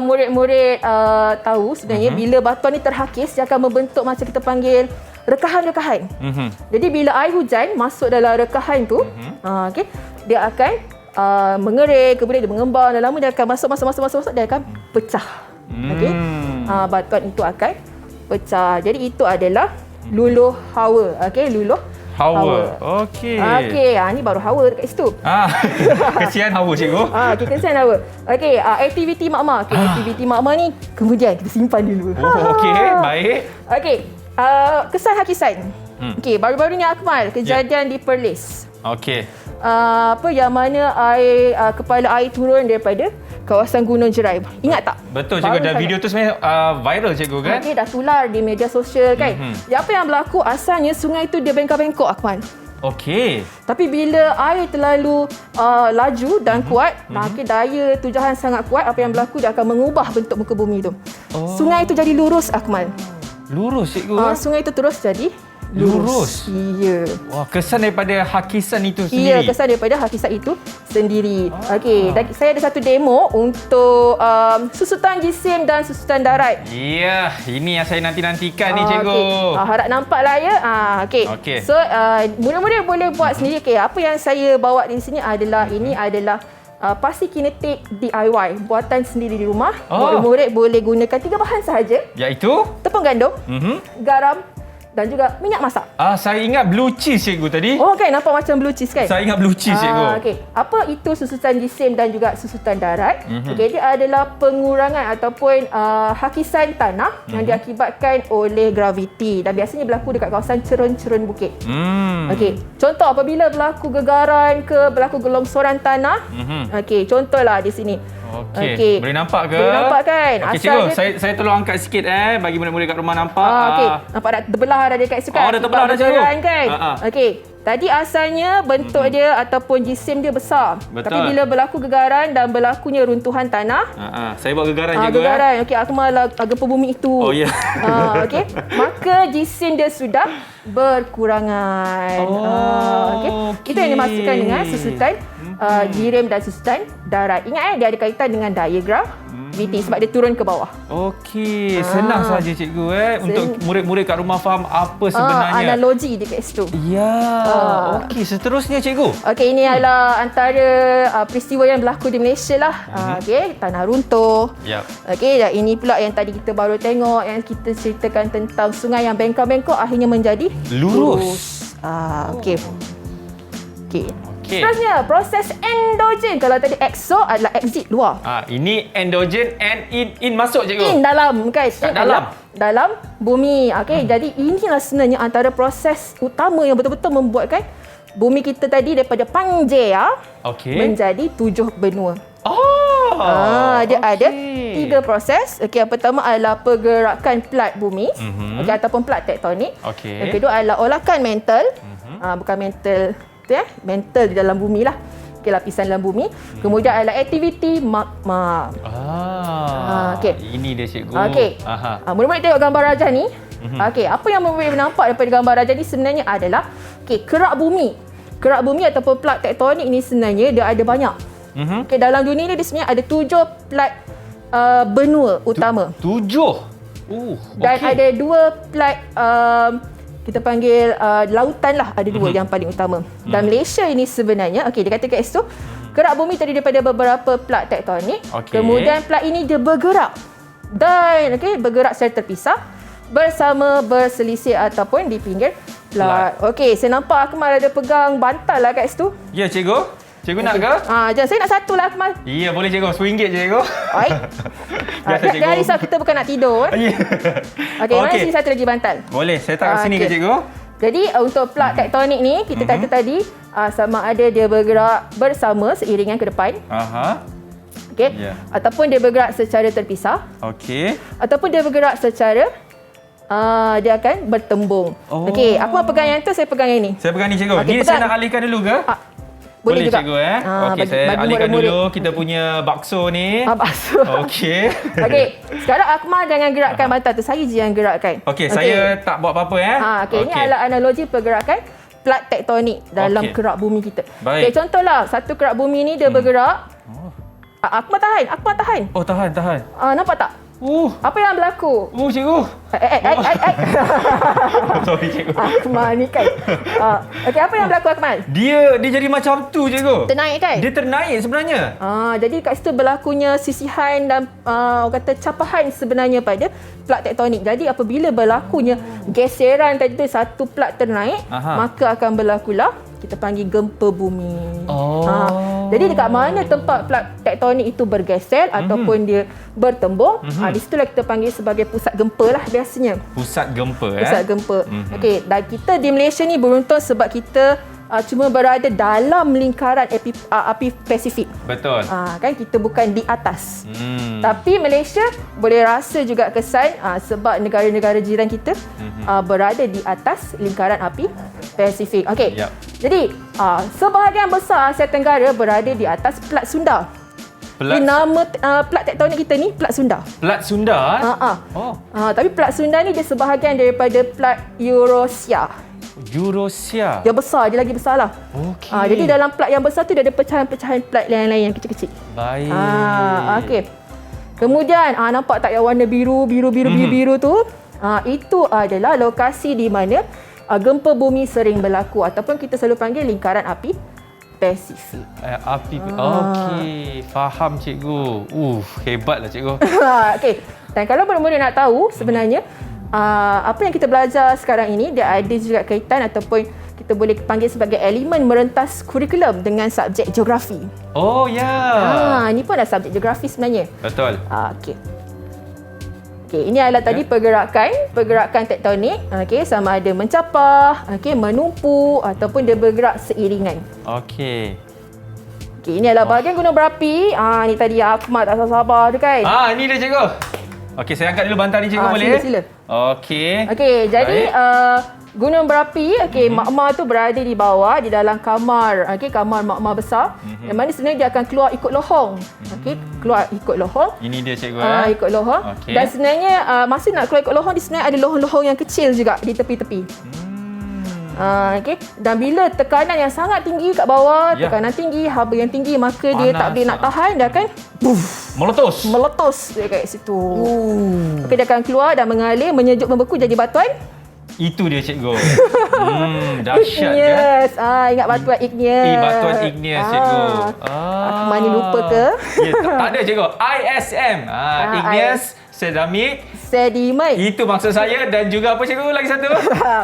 murid-murid tahu sebenarnya bila batuan ni terhakis dia akan membentuk macam kita panggil rekahan-rekahan. Jadi bila air hujan masuk dalam rekahan tu, dia akan mengering, kemudian dia mengembang dan lama dia akan masuk dia akan pecah. Batuan itu akan pecah. Jadi itu adalah luluh hawa. Luluh hawa. Okey, ni baru hawa dekat situ. Kesian hawa cikgu. Kesian hawa. Okey, aktiviti magma. Aktiviti magma ni kemudian kita simpan dulu. Baik. Okey, kesan hakisan. Okey, baru-baru ni Akmal kejadian di Perlis. Okey. Yang mana kepala air turun daripada kawasan Gunung Jerai. Ingat tak? Betul cikgu, dan video tu sebenarnya viral cikgu kan? Okey, dah tular di media sosial kan. Apa yang berlaku asalnya sungai tu dia bengkok-bengkok Akmal. Okey. Tapi bila air terlalu laju dan kuat, daya tujahan sangat kuat, apa yang berlaku dia akan mengubah bentuk muka bumi tu. Sungai itu jadi lurus Akmal. Lurus cikgu? Sungai itu terus jadi lurus. Ya. Wah, kesan daripada hakisan itu sendiri. Ya, kesan daripada hakisan itu sendiri. Okey, saya ada satu demo untuk susutan jisim dan susutan darat. Ya, ini yang saya nanti-nantikan ni cikgu. Harap nampaklah ya. Okey. So, murid-murid boleh buat sendiri. Okey, apa yang saya bawa di sini adalah ini adalah pasti kinetik DIY, buatan sendiri di rumah. Murid-murid boleh gunakan 3 bahan sahaja. Iaitu tepung gandum, garam dan juga minyak masak. Saya ingat blue cheese cikgu tadi. Kan nampak macam blue cheese kan? Saya ingat blue cheese cikgu. Okey. Apa itu susutan jisim dan juga susutan darat? Okey, dia adalah pengurangan ataupun hakisan tanah yang diakibatkan oleh graviti dan biasanya berlaku dekat kawasan cerun-cerun bukit. Okey. Contoh apabila berlaku gegaran ke berlaku gelongsoran tanah. Okey, contohlah di sini. Okey. Boleh nampak ke? Boleh nampak kan? Okey cikgu, saya tolong angkat sikit bagi murid-murid kat rumah nampak. Okey. Nampak dah terbelah dah dekat situ kan? Dah terbelah dah cikgu. Kan? Okey. Tadi asalnya bentuk dia ataupun jisim dia besar. Betul. Tapi bila berlaku gegaran dan berlakunya runtuhan tanah. Saya buat gegaran cikgu. Gegaran. Okey, Akmal gempa bumi itu. Ya. Okey. Maka jisim dia sudah berkurangan. Okey. Itu yang dimaksudkan dengan susutan jirim dan susutan darat. Ingat dia ada kaitan dengan diagram VT sebab dia turun ke bawah. Okey, senang saja cikgu untuk murid-murid kat rumah faham apa sebenarnya analogi dekat situ. Ya. Okey, seterusnya cikgu. Okey, ini adalah antara peristiwa yang berlaku di Malaysia lah. Okey, tanah runtuh. Okey, dan ini pula yang tadi kita baru tengok yang kita ceritakan tentang sungai yang bengkok-bengkok akhirnya menjadi lurus. Okey. Okey. Okey. Seterusnya, proses endogen. Kalau tadi exo adalah exit luar. Ini endogen and in masuk cikgu. In dalam kan? Kat In dalam? dalam bumi. Okey, jadi inilah sebenarnya antara proses utama yang betul-betul membuatkan bumi kita tadi daripada Pangea Okey. menjadi 7 benua. Dia okey. ada 3 proses. Okey, yang pertama adalah pergerakan plat bumi, okey, ataupun plat tektonik. Okey. Yang kedua adalah olakan mantle. Bukan mantle tu mantle di dalam bumi lah. Okey, lapisan dalam bumi. Kemudian adalah aktiviti magma. okey. Ini dia cikgu. Okey. Murid-murid tengok gambar rajah ni. Okey, apa yang murid nampak daripada gambar rajah ni sebenarnya adalah kerak bumi. Kerak bumi ataupun plat tektonik ni sebenarnya dia ada banyak. Okey, dalam dunia ni dia sebenarnya ada 7 plat benua utama. 7. Dan ada 2 plat kita panggil lautan lah, ada 2 yang paling utama. Dan Malaysia ini sebenarnya, okey, dia kata kat situ kerak bumi tadi daripada beberapa plat tektonik. Okey. Kemudian plat ini dia bergerak dan bergerak secara terpisah bersama berselisih ataupun di pinggir plat. Okey, saya nampak Akmal ada pegang bantal lah kat situ. Ya cikgu. Cikgu nak ke? Jangan, saya nak satu lah Akmal. Ya, boleh cikgu. RM1 je cikgu. Baik. Biasa cikgu. Jangan risau, kita bukan nak tidur. Ya. Okey, mana sini satu lagi bantal. Boleh, saya taruh sini ke Okey. cikgu? Jadi untuk plat tektonik ni kita kata tadi sama ada dia bergerak bersama seiringan ke depan, okey, Ya. ataupun dia bergerak secara terpisah, Okey. ataupun dia bergerak secara dia akan bertembung. Okey, aku mau pegang yang tu, saya pegang yang ni. Saya pegang ni cikgu. Okey, Ni pegang. saya nak alihkan dulu ke? Boleh juga. cikgu Okey, bagi- saya bagi alihkan murid-murid. dulu kita punya bakso ni. Basuh. Okey. Okey, sekarang Akmal jangan gerakkan bantal tu, saya je yang gerakkan. Okey, saya tak buat apa-apa Okey, ini adalah analogi pergerakan plat tektonik dalam Okey. kerak bumi kita. Baik. Okey, contohlah satu kerak bumi ni dia bergerak. Akmal tahan. Oh, tahan. Nampak tak? Apa yang berlaku? Cikgu. Sorry cikgu. Akmal ni kan. Okey, apa yang berlaku Akmal? Dia jadi macam tu cikgu. Ternaik kan? Dia ternaik sebenarnya. Jadi kat situ berlakunya sisihan dan orang kata capahan sebenarnya pada plat tektonik. Jadi apabila berlakunya geseran tadi tu satu plat ternaik, maka akan berlakulah kita panggil gempa bumi. Jadi dekat mana tempat plat tektonik itu bergeser ataupun dia bertembung, di situlah kita panggil sebagai pusat gempa lah biasanya. Pusat gempa Pusat gempa. Okey, dan kita di Malaysia ni beruntung sebab kita cuma berada dalam lingkaran api Pasifik. Betul. Kan kita bukan di atas. Tapi Malaysia boleh rasa juga kesan sebab negara-negara jiran kita berada di atas lingkaran api Pasifik. Okey. Yap. Jadi sebahagian besar Asia Tenggara berada di atas plat Sunda. Plat, Nama plat tektonik kita ni plat Sunda. plat Sunda. Tapi plat Sunda ni dia sebahagian daripada plat Eurasia. Eurasia. Yang besar, dia lagi besar lah. Okey. Jadi dalam plat yang besar tu dia ada pecahan-pecahan plat lain-lain yang kecil-kecil. Baik. Okey. Kemudian nampak tak yang warna biru tu? Itu adalah lokasi di mana gempa bumi sering berlaku ataupun kita selalu panggil lingkaran api Pasifik. Api. Okey, faham cikgu. Hebatlah cikgu. Okey. Dan kalau murid-murid nak tahu sebenarnya apa yang kita belajar sekarang ini dia ada juga kaitan ataupun kita boleh panggil sebagai elemen merentas kurikulum dengan subjek geografi. Oh ya. Ini pun adalah subjek geografi sebenarnya. Betul. Okey. Okey, ini adalah tadi pergerakan tektonik. Okey, sama ada mencapah, menumpu ataupun dia bergerak seiringan. Okey. Okey, ini adalah bahagian gunung berapi. Ni tadi Akmal tak sabar tu kan. Ini dia cikgu. Okey, saya angkat dulu bantal ni cikgu boleh? Sila. Okey. Okey, jadi gunung berapi, magma tu berada di bawah di dalam kamar, kamar magma besar. Yang mana sebenarnya dia akan keluar ikut lohong. Keluar ikut lohong. Ini dia cikgu Ikut lohong. Okey. Dan sebenarnya masa nak keluar ikut lohong, dia sebenarnya ada lohong-lohong yang kecil juga di tepi-tepi. Dan bila tekanan yang sangat tinggi kat bawah, tekanan tinggi, haba yang tinggi, maka dia tak boleh nak tahan, dia akan meletus dekat situ. Okey, dia akan keluar dan mengalir, menyejuk, membeku jadi batuan. Itu dia cikgu. Dahsyat kan? Igneous. Ingat batuan igneous. Batuan igneous cikgu. Aku mana lupa ke? Ya, tak ada cikgu. ISM. Igneous Sediment. Itu maksud saya. Dan juga apa cikgu lagi satu?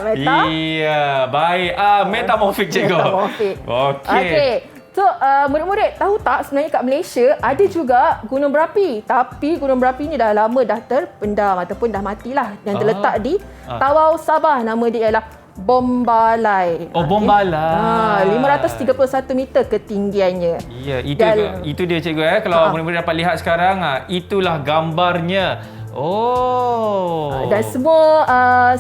Meta. Iya, baik. Metamorfik cikgu. Metamorfik. Okey. Okey. So, murid-murid tahu tak sebenarnya kat Malaysia ada juga gunung berapi. Tapi gunung berapi ni dah lama dah terpendam ataupun dah matilah. Yang terletak di Tawau, Sabah. Nama dia ialah Bombalai. Oh, Bombalai. 531 meter ketinggiannya. Ya, itu dia cikgu Kalau murid-murid dapat lihat sekarang, itulah gambarnya. Oh. Dan semua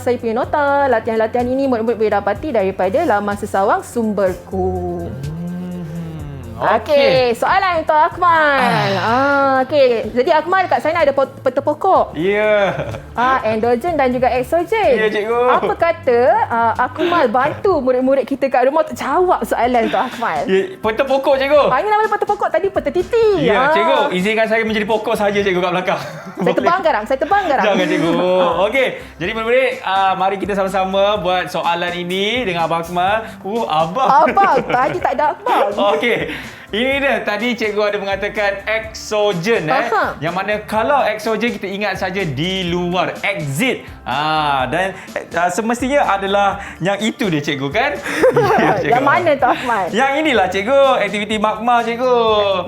saya punya nota latihan-latihan ini murid-murid boleh dapati daripada laman sesawang Sumberku. Okey, soalan untuk Akmal. Okey, jadi Akmal dekat sana ada peta pokok. Ya. Endogen dan juga exogen. Ya, cikgu. Apa kata Akmal bantu murid-murid kita kat rumah untuk jawab soalan untuk Akmal? Ya, peta pokok cikgu. Ini namanya peta pokok, tadi peta titi. Ya, cikgu. Izinkan saya menjadi pokok saja cikgu kat belakang. Saya tebang garang. Jangan cikgu. Okey. Jadi murid-murid, mari kita sama-sama buat soalan ini dengan Abang Akmal. Abang. Tadi tak ada Akmal. Okey. Ini dia. Tadi cikgu ada mengatakan exogen. Yang mana kalau exogen kita ingat saja di luar. Exit. Dan semestinya adalah yang itu dia cikgu kan? Ya, cikgu. Yang mana tu Akmal? Yang inilah cikgu. Aktiviti magma cikgu.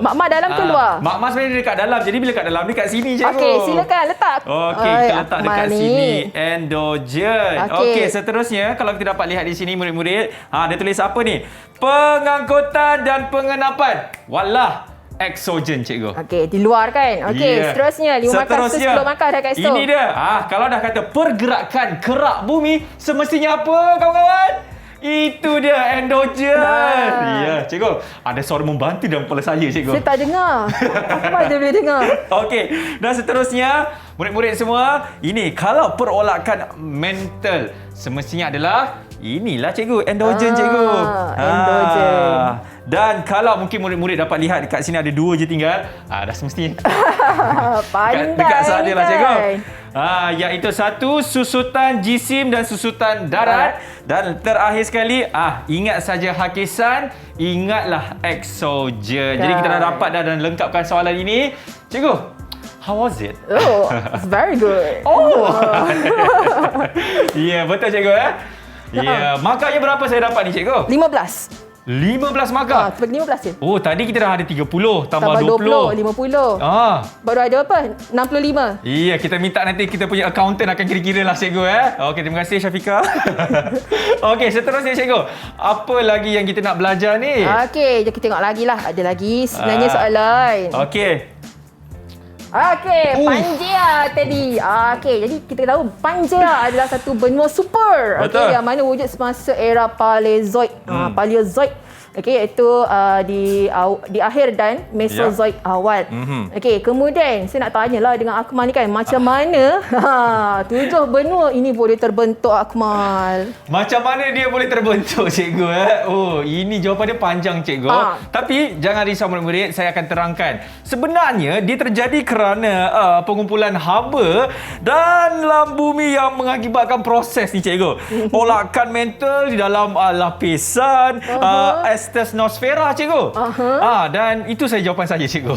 Magma dalam ke luar? Magma sebenarnya dekat dalam. Jadi bila kat dalam, dekat sini cikgu. Okey, silakan letak. Okey, kita letak dekat sini. Endogen. Okey, seterusnya kalau kita dapat lihat di sini murid-murid, dia tulis apa ni? Pengangkutan dan pengenapan. Wallah, exogen cikgu. Okey, di luar kan? Okey, seterusnya 5 markah, 10 markah dah kat situ. Ini dia. Kalau dah kata pergerakan kerak bumi, semestinya apa kawan-kawan? Itu dia endogen. Ya, cikgu. Ada suara membantu dalam kepala saya, cikgu. Saya tak dengar. Apa dia boleh dengar? Okey. Dan seterusnya, murid-murid semua, ini kalau perolakan mental, semestinya adalah inilah cikgu, endogen cikgu. Endogen. Dan kalau mungkin murid-murid dapat lihat dekat sini ada 2 je tinggal, dah semestinya. Pandai. Dekat sana lah cikgu. Iaitu satu susutan jisim dan susutan darat. Dan terakhir sekali, ingat saja hakisan, ingatlah exogen. Jadi kita dah dapat dan lengkapkan soalan ini. Cikgu, how was it? Oh, it's very good. Ya, betul cikgu Ya, markahnya berapa saya dapat ni cikgu? 15. 15 markah. Sebagi 15 je. Oh, tadi kita dah ada 30 tambah 20, 50. Baru ada apa? 65. Iya, kita minta nanti kita punya accountant akan kira-kira lah cikgu Okey, terima kasih Syafiqah. Okey, seterusnya cikgu. Apa lagi yang kita nak belajar ni? Okey, jom kita tengok lagi lah. Ada lagi sebenarnya soalan. Okey. Pangea tadi. Jadi kita tahu Pangea adalah satu benua super. Yang mana wujud semasa era Paleozoik. Paleozoik. Iaitu di akhir dan Mesozoik awal. Kemudian saya nak tanyalah dengan Akmal ni kan, macam mana 7 benua ini boleh terbentuk Akmal? Macam mana dia boleh terbentuk cikgu Oh, ini jawapan dia panjang cikgu. Tapi jangan risau murid-murid, saya akan terangkan. Sebenarnya dia terjadi kerana pengumpulan haba dalam bumi yang mengakibatkan proses ni cikgu. Olakan mantle di dalam lapisan Asthenosfera cikgu. Dan itu saja jawapan saya cikgu.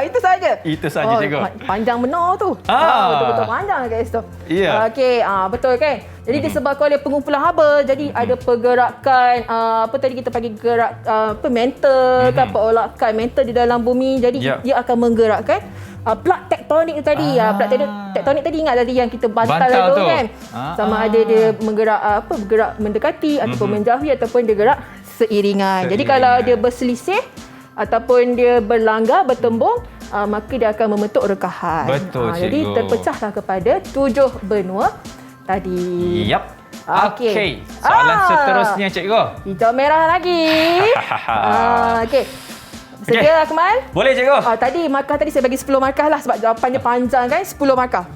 Itu saja. Itu saja cikgu. Panjang benar tu. Betul-betul panjang guys tu. Ya. Okey, betul kan? Jadi disebabkan oleh pengumpulan haba, jadi ada pergerakan apa tadi kita panggil gerak mantle ke olakan mantle di dalam bumi. Jadi dia akan menggerakkan plak tektonik tadi. Plak tektonik tadi ingat tadi yang kita bantal tu kan. Sama ada dia bergerak mendekati ataupun menjauhi ataupun dia gerak seiringan. Jadi kalau dia berselisih ataupun dia berlanggar, bertembung, maka dia akan membentuk rekahan. Betul, cikgu. Jadi terpecahlah kepada 7 benua tadi. Yap. Okey. Soalan seterusnya cikgu. Hijau merah lagi. Okey. Sedia Akmal? Boleh cikgu. Tadi markah tadi saya bagi 10 markah lah sebab jawapannya panjang kan, 10 markah.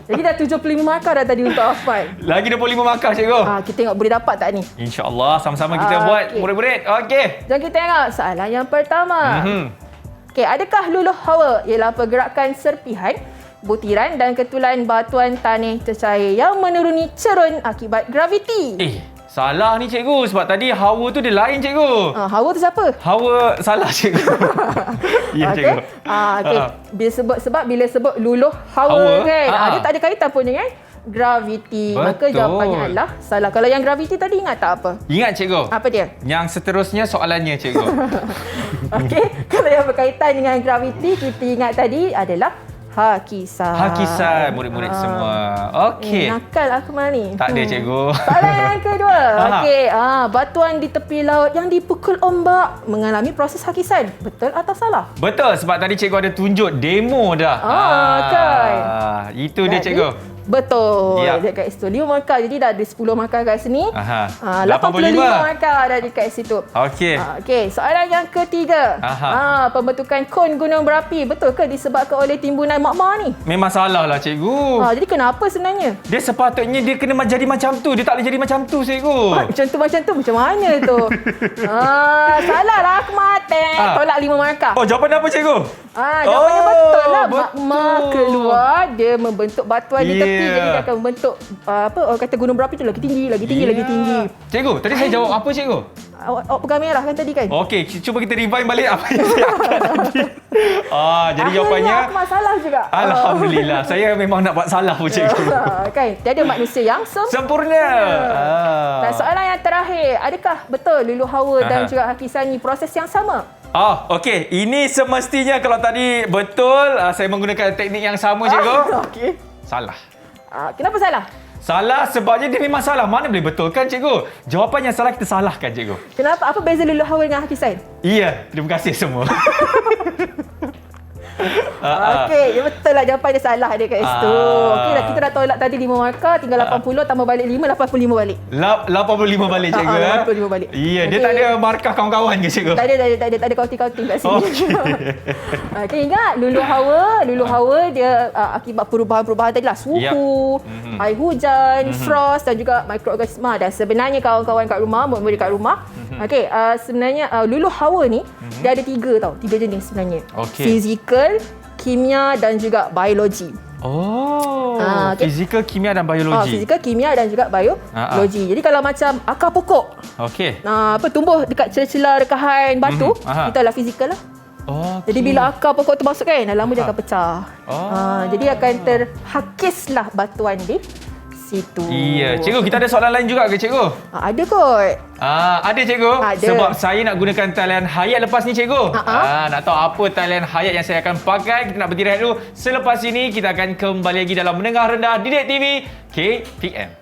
Jadi dah 75 markah dah tadi untuk Akmal. Lagi 25 markah cikgu. Kita tengok boleh dapat tak ni? InsyaAllah sama-sama kita buat murid-murid. Okey. Jom kita tengok soalan yang pertama. Okey, adakah luluh hawa ialah pergerakan serpihan, butiran dan ketulan batuan tanah tercair yang menuruni cerun akibat graviti? Salah ni cikgu sebab tadi Hawa tu dia lain cikgu. Hawa tu siapa? Hawa salah cikgu. Ya Okey. cikgu. Okey. Bila sebut luluh hawa, Hawa, kan. Dia tak ada kaitan pun dengan graviti. Maka Betul. jawapannya adalah salah. Kalau yang graviti tadi ingat tak apa? Ingat cikgu. Apa dia? Yang seterusnya soalannya cikgu. Okey. Kalau yang berkaitan dengan graviti, kita ingat tadi adalah Hakisan. Hakisan murid-murid semua. Okey. Nakal Akmal ni. Tak ada cikgu. Soalan yang kedua. Okey, batuan di tepi laut yang dipukul ombak mengalami proses hakisan. Betul atau salah? Betul sebab tadi cikgu ada tunjuk demo dah. Kan. Itu dia cikgu. Betul. Yap. Dekat situ 5 markah. Jadi dah ada 10 markah kat sini. 85 85. markah dah dekat situ. Okey. Okey, soalan yang ketiga. Pembentukan kon gunung berapi betul ke disebabkan oleh timbunan magma ni? Memang salah lah cikgu. Jadi kenapa sebenarnya? Dia sepatutnya dia kena jadi macam tu. Dia tak boleh jadi macam tu cikgu. Macam tu macam mana tu? Salah lah aku mati. Tolak 5 markah. Oh, jawapan apa cikgu? Jawapannya betul lah. betul. Magma keluar, dia membentuk batuan di tepi. Yeah. Jadi dia akan membentuk orang kata gunung berapi tu lagi tinggi, lagi tinggi, lagi tinggi. Cikgu, tadi saya jawab apa cikgu? Awak pegang merah kan tadi kan? Okey, cuba kita rewind balik apa yang saya akan tadi. Jadi jawapannya aku masalah juga. Alhamdulillah. Saya memang nak buat salah pun cikgu. Kan, tiada manusia yang Sempurna. Dan soalan yang terakhir, adakah betul luluh hawa dan juga hakisan ni proses yang sama? Okey. Ini semestinya kalau tadi betul, saya menggunakan teknik yang sama cikgu. Okey. Salah. Kenapa salah? Salah sebabnya dia memang salah. Mana boleh betul kan cikgu? Jawapan yang salah kita salahkan cikgu. Kenapa? Apa beza luluh hawa dengan hakisan? Iya, terima kasih semua. Okey, dia betul lah jawapan dia salah dia kat situ. Okey, kita dah tolak tadi 5 markah, tinggal 80 tambah balik 5, 85 balik. 85 balik cikgu. 85 balik. Iya, dia tak ada markah kawan-kawan ke cikgu? Tak ada counting-counting kat sini. Okey, ingat luluh hawa dia akibat perubahan-perubahan tadi lah, suhu, air hujan, frost dan juga mikroorganisma. Dan sebenarnya kawan-kawan kat rumah, murid-murid kat rumah, okey, sebenarnya luluh hawa ni dia ada 3 jenis sebenarnya. Okey. Fizikal, kimia dan juga biologi. Okay. Fizikal, kimia dan biologi. Fizikal, kimia dan juga biologi. Jadi kalau macam akar pokok, Okey. tumbuh dekat celah-celah rekahan batu, itu adalah fizikal lah. Jadi bila akar pokok tu masuk kan, lama dia akan pecah. Jadi akan terhakislah batuan di situ. Iya, cikgu, kita ada soalan lain juga ke cikgu? Ada kot. Ada cikgu. Ada. Sebab saya nak gunakan talian hayat lepas ni cikgu. Nak tahu apa talian hayat yang saya akan pakai? Kita nak berhenti rehat dulu. Selepas ini kita akan kembali lagi dalam Menengah Rendah Didik TV KPM.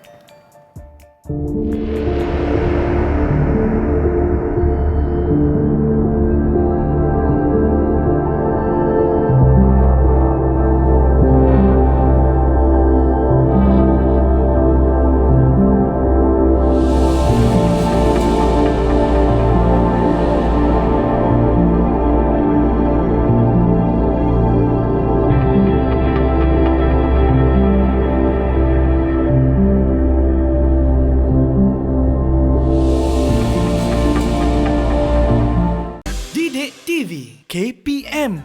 Didik TV KPM.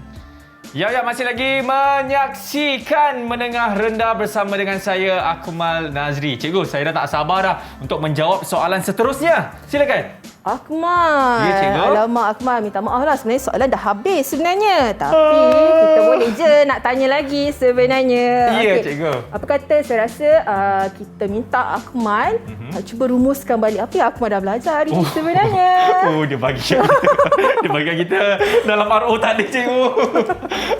Ya, masih lagi menyaksikan Menengah Rendah bersama dengan saya, Akmal Nazri. Cikgu, saya dah tak sabar dah untuk menjawab soalan seterusnya. Silakan. Akmal. Ya, cikgu. Alamak, Akmal. Minta maaf lah. Sebenarnya soalan dah habis sebenarnya. Tapi kita boleh je nak tanya lagi sebenarnya. Ya, cikgu. Apa kata saya rasa kita minta Akmal cuba rumuskan balik apa yang Akmal dah belajar hari ni sebenarnya. Dia bagi dia bagi kita dalam RO tadi cikgu.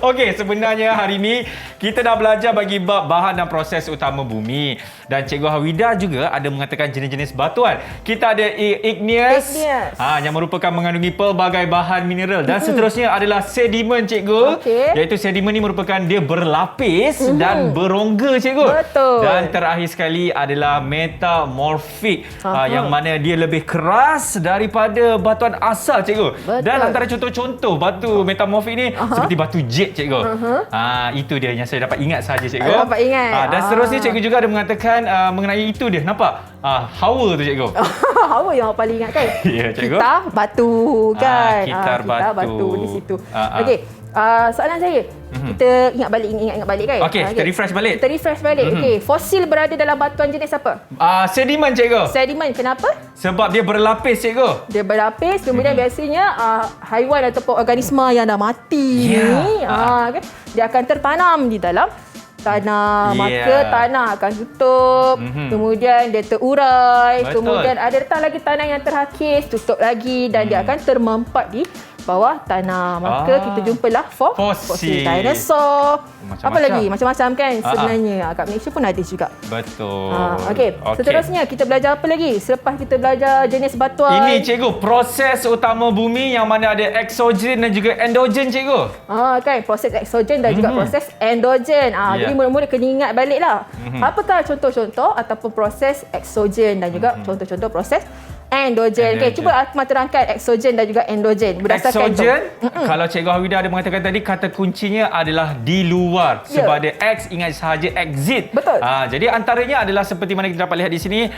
Okey, sebenarnya hari ni kita dah belajar bagi bab bahan dan proses utama bumi. Dan Cikgu Hawida juga ada mengatakan jenis-jenis batuan. Kita ada igneous. Yang merupakan mengandungi pelbagai bahan mineral. Dan seterusnya adalah sedimen cikgu. Iaitu sedimen ni merupakan dia berlapis dan berongga cikgu. Betul. Dan terakhir sekali adalah metamorfik. Yang mana dia lebih keras daripada batuan asal cikgu. Betul. Dan antara contoh-contoh batu metamorfik ni seperti batu jet cikgu. Itu dia yang saya dapat ingat saja cikgu. Dapat ingat. Dan seterusnya cikgu juga ada mengatakan mengenai itu dia. Nampak? Hawa tu cikgu. Hawa yang awak paling ingat kan? Ya, cikgu. Kitar batu kan? Kitar Kitar batu di situ. Okey. Soalan saya. kita ingat balik kan. Okey, kita refresh balik. Kita refresh balik. Okey, fosil berada dalam batuan jenis apa? Sedimen, cikgu. Sedimen. Kenapa? Sebab dia berlapis, cikgu. Dia berlapis, kemudian biasanya haiwan ataupun organisma yang dah mati ni kan, dia akan tertanam di dalam tanah, maka tanah akan tutup, kemudian dia terurai, kemudian ada datang lagi tanah yang terhakis, tutup lagi dan dia akan termempat di bawah tanah. Maka kita jumpalah fosil dinosaur. Apa lagi? Macam-macam kan sebenarnya. Kat Malaysia pun ada juga. Betul. Okey. Seterusnya kita belajar apa lagi? Selepas kita belajar jenis batuan. Ini cikgu, proses utama bumi yang mana ada eksogen dan juga endogen, cikgu. Kan, proses eksogen dan juga proses endogen. Jadi murid-murid kena ingat baliklah. Apakah contoh-contoh ataupun proses eksogen dan juga contoh-contoh proses endogen. Okey, cuba Akmal terangkan eksogen dan juga endogen berdasarkan eksogen, kalau Cikgu Hawida ada mengatakan tadi, kata kuncinya adalah di luar. Sebab ada X, ingat sahaja exit. Betul. Jadi antaranya adalah seperti mana kita dapat lihat di sini,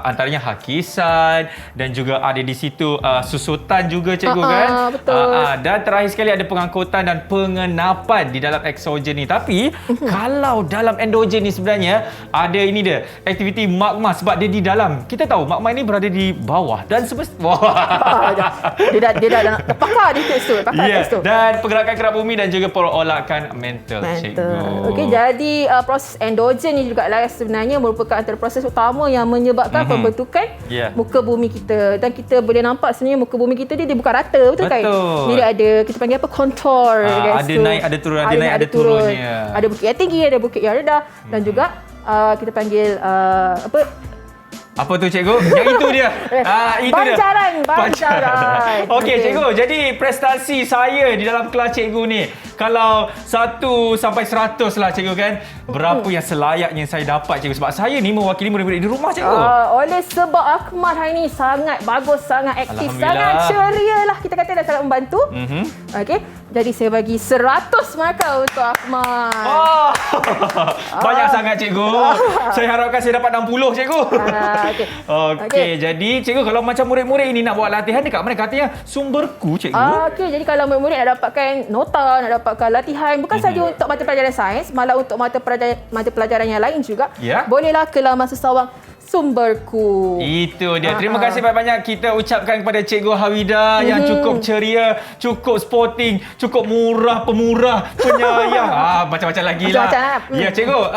antaranya hakisan dan juga ada di situ susutan juga, cikgu kan. Betul. Dan terakhir sekali ada pengangkutan dan pengenapan di dalam eksogen ni. Tapi kalau dalam endogen ni sebenarnya ada ini dia, aktiviti magma, sebab dia di dalam. Kita tahu magma ini berada di bawah dan dia dah nak pakar di teks tu, dan pergerakan kerak bumi dan juga perolakan mental. Cikgu. Okey, jadi proses endogen ni juga lah sebenarnya merupakan antara proses utama yang menyebabkan pembentukan muka bumi kita. Dan kita boleh nampak sebenarnya muka bumi kita dia bukan rata, betul kan? Jadi ada, kita panggil apa, kontur. Ada naik, ada turun, ada naik, ada turunnya. Ada bukit yang tinggi, ada bukit yang rendah dan juga kita panggil apa tu, cikgu? Yang itu dia. Itu Banjaran. Okey, cikgu. Jadi prestasi saya di dalam kelas cikgu ni, kalau 1 sampai 100 lah, cikgu kan, berapa yang selayaknya saya dapat, cikgu? Sebab saya ni mewakili murid-murid di rumah, cikgu. Oleh sebab Akmal hari ni sangat bagus, sangat aktif, sangat ceria lah, kita kata, dan sangat membantu. Okey, jadi saya bagi 100 markah untuk Akmal. Banyak sangat, cikgu. Saya harapkan saya dapat 60, cikgu. Okey, jadi cikgu, kalau macam murid-murid ini nak buat latihan dekat mana katanya sumberku, cikgu? Okey, jadi kalau murid-murid nak dapatkan nota, nak dapatkan latihan, bukan saja untuk mata pelajaran sains, malah untuk mata pelajaran yang lain juga, bolehlah ke laman sesawang sumberku. Itu dia. Terima kasih banyak-banyak kita ucapkan kepada Cikgu Hawida yang cukup ceria, cukup sporting, cukup murah, pemurah, penyayang. Macam-macam lagi lah. Ya, cikgu.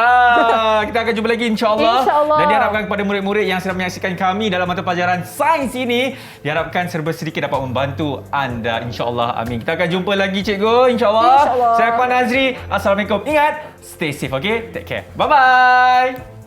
Kita akan jumpa lagi, insya-Allah. Dan diharapkan kepada murid-murid yang sedang menyaksikan kami dalam mata pelajaran sains ini, diharapkan serba sedikit dapat membantu anda, insya-Allah. Amin. Kita akan jumpa lagi, cikgu, insya-Allah. Saya Akmal Nazri. Assalamualaikum. Ingat, stay safe, okay? Take care. Bye-bye.